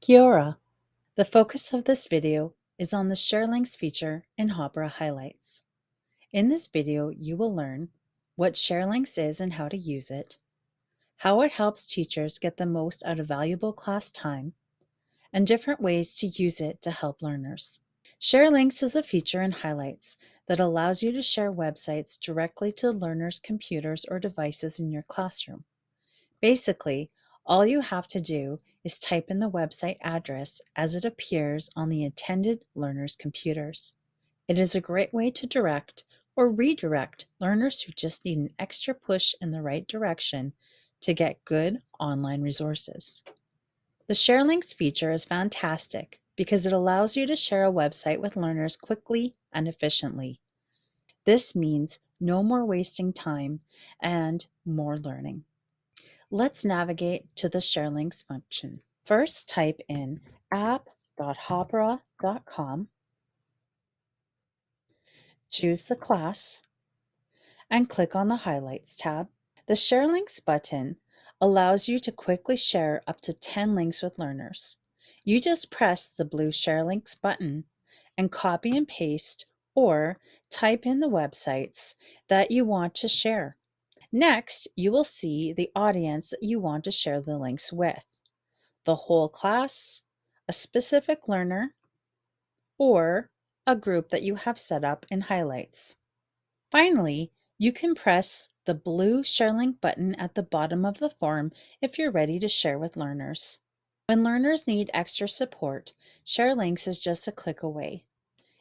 Kia ora. The focus of this video is on the Share Links feature in Hāpara Highlights. In this video, you will learn what Share Links is and how to use it, how it helps teachers get the most out of valuable class time, and different ways to use it to help learners. Share Links is a feature in Highlights that allows you to share websites directly to learners' computers or devices in your classroom. Basically, all you have to do is type in the website address as it appears on the intended learner's computers. It is a great way to direct or redirect learners who just need an extra push in the right direction to get good online resources. The Share Links feature is fantastic because it allows you to share a website with learners quickly and efficiently. This means no more wasting time and more learning. Let's navigate to the Share Links function. First, type in app.hāpara.com, choose the class, and click on the Highlights tab. The Share Links button allows you to quickly share up to 10 links with learners. You just press the blue Share Links button and copy and paste or type in the websites that you want to share. Next, you will see the audience that you want to share the links with: the whole class, a specific learner, or a group that you have set up in Highlights. Finally, you can press the blue Share Link button at the bottom of the form if you're ready to share with learners. When learners need extra support, Share Links is just a click away.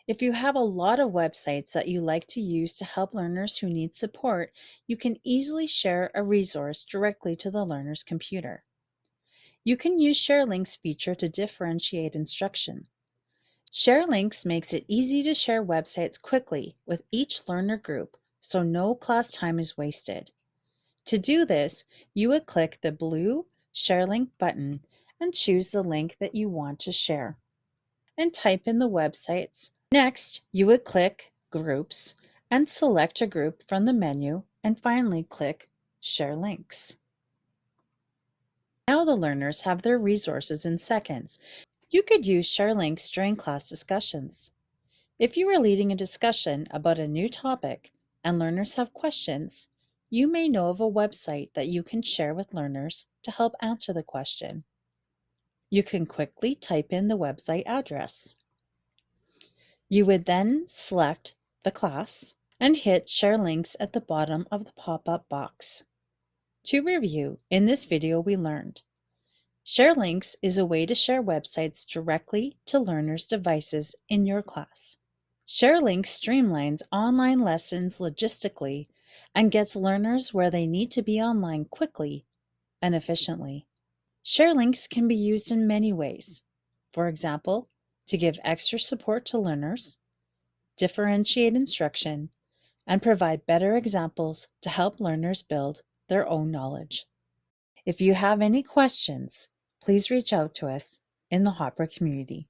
If you have a lot of websites that you like to use to help learners who need support, you can easily share a resource directly to the learner's computer. You can use Share Links feature to differentiate instruction. Share Links makes it easy to share websites quickly with each learner group, so no class time is wasted. To do this, you would click the blue Share Link button and choose the link that you want to share, and type in the websites. Next, you would click Groups and select a group from the menu, and finally click Share Links. Now the learners have their resources in seconds. You could use Share Links during class discussions. If you are leading a discussion about a new topic and learners have questions, you may know of a website that you can share with learners to help answer the question. You can quickly type in the website address. You would then select the class and hit Share Links at the bottom of the pop-up box. To review, in this video we learned: Share Links is a way to share websites directly to learners' devices in your class. Share Links streamlines online lessons logistically and gets learners where they need to be online quickly and efficiently. Share Links can be used in many ways. For example, to give extra support to learners, differentiate instruction, and provide better examples to help learners build their own knowledge. If you have any questions, please reach out to us in the Hāpara community.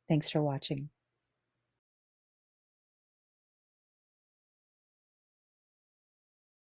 Thanks for watching.